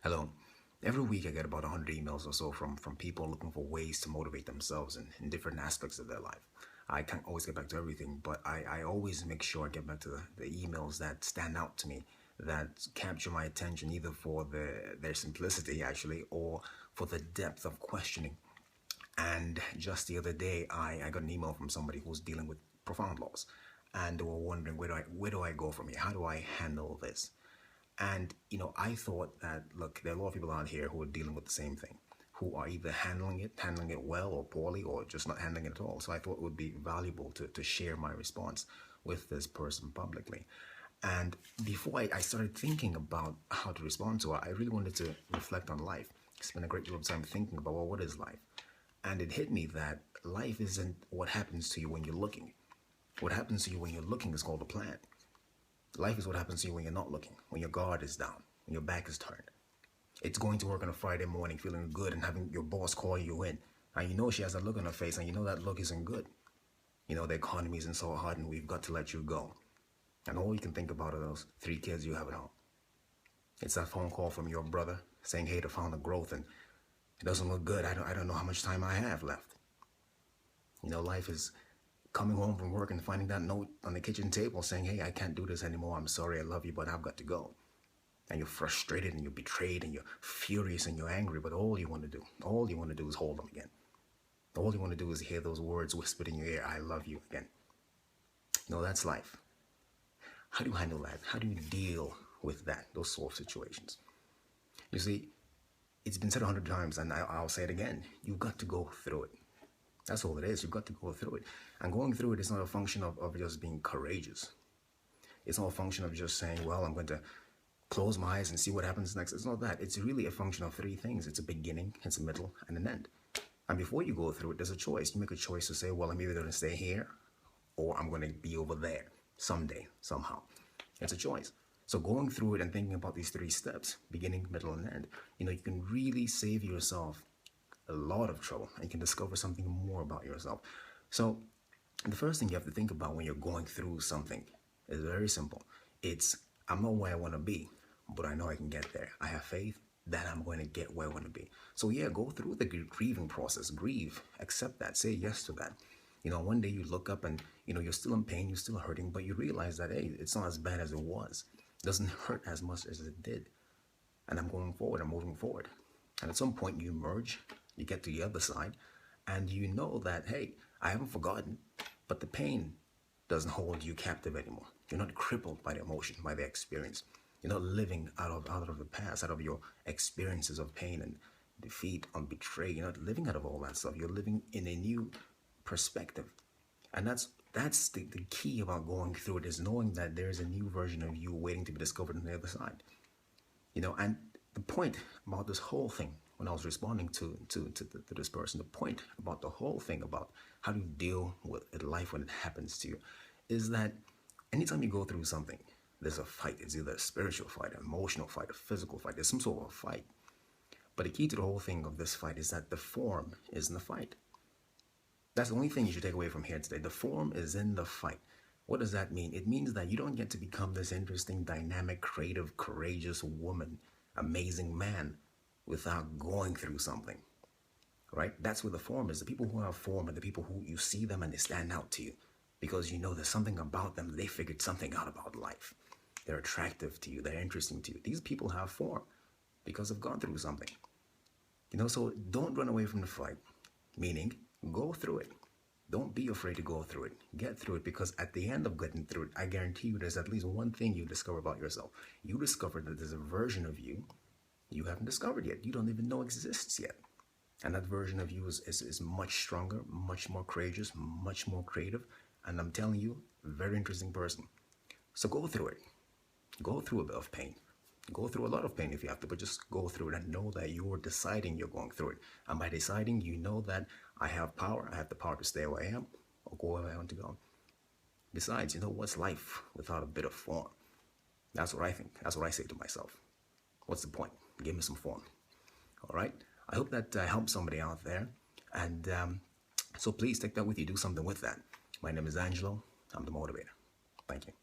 Hello. Every week I get about 100 emails or so from people looking for ways to motivate themselves in different aspects of their life. I can't always get back to everything, but I always make sure I get back to the emails that stand out to me, that capture my attention either for their simplicity actually or for the depth of questioning. And just the other day, I got an email from somebody who's dealing with profound loss, and they were wondering where do I go from here? How do I handle this? And I thought that look, there are a lot of people out here who are dealing with the same thing, who are either handling it well or poorly, or just not handling it at all. So I thought it would be valuable to share my response with this person publicly. And before I started thinking about how to respond to her, I really wanted to reflect on life. Spend a great deal of time thinking about, well, what is life? And it hit me that life isn't what happens to you when you're looking. What happens to you when you're looking is called a plan. Life is what happens to you when you're not looking, when your guard is down, when your back is turned. It's going to work on a Friday morning feeling good and having your boss call you in. And you know she has a look on her face and you know that look isn't good. You know the economy isn't so hard and we've got to let you go. And all you can think about are those 3 kids you have at home. It's that phone call from your brother saying, hey, they found a growth and it doesn't look good. I don't know how much time I have left. Life is coming home from work and finding that note on the kitchen table saying, hey, I can't do this anymore. I'm sorry, I love you, but I've got to go. And you're frustrated and you're betrayed and you're furious and you're angry, but all you want to do is hold them again. All you want to do is hear those words whispered in your ear, I love you again. That's life. How do you handle that? How do you deal with that, those sort of situations? You see, it's been said 100 times and I'll say it again. You've got to go through it. That's all it is. You've got to go through it. And going through it is not a function of just being courageous. It's not a function of just saying, well, I'm going to close my eyes and see what happens next. It's not that. It's really a function of 3 things. It's a beginning, it's a middle, and an end. And before you go through it, there's a choice. You make a choice to say, well, I'm either going to stay here or I'm going to be over there someday, somehow. It's a choice. So going through it and thinking about these 3 steps, beginning, middle, and end, you can really save yourself a lot of trouble and you can discover something more about yourself. So the first thing you have to think about when you're going through something is very simple. It's, I'm not where I want to be, but I know I can get there. I have faith that I'm going to get where I want to be. So yeah, go through the grieving process. Grieve, accept that, say yes to that. One day you look up and you're still in pain, you're still hurting, but you realize that, hey, it's not as bad as it was. It doesn't hurt as much as it did. And I'm going forward, I'm moving forward. And at some point you emerge, you get to the other side, and you know that, hey, I haven't forgotten, but the pain doesn't hold you captive anymore. You're not crippled by the emotion, by the experience. You're not living out of the past, out of your experiences of pain and defeat and betrayal. You're not living out of all that stuff. You're living in a new perspective. And that's the key about going through it, is knowing that there's a new version of you waiting to be discovered on the other side. And the point about this whole thing, when I was responding to this person, the point about the whole thing about how do you deal with life when it happens to you is that anytime you go through something, there's a fight. It's either a spiritual fight, an emotional fight, a physical fight. There's some sort of a fight. But the key to the whole thing of this fight is that the form is in the fight. That's the only thing you should take away from here today. The form is in the fight. What does that mean? It means that you don't get to become this interesting, dynamic, creative, courageous woman, amazing man, without going through something, right? That's where the form is. The people who have form are the people who you see them and they stand out to you because there's something about them. They figured something out about life. They're attractive to you. They're interesting to you. These people have form because they've gone through something. So don't run away from the fight, meaning go through it. Don't be afraid to go through it. Get through it, because at the end of getting through it, I guarantee you there's at least one thing you discover about yourself. You discover that there's a version of you haven't discovered yet. You don't even know exists yet. And that version of you is much stronger, much more courageous, much more creative. And I'm telling you, a very interesting person. So go through it. Go through a bit of pain. Go through a lot of pain if you have to, but just go through it and know that you're deciding you're going through it. And by deciding, you know that I have power. I have the power to stay where I am or go where I want to go. Besides, what's life without a bit of form? That's what I think. That's what I say to myself. What's the point? Give me some form. All right. I hope that helps somebody out there. And so please take that with you. Do something with that. My name is Angelo. I'm the Motivator. Thank you.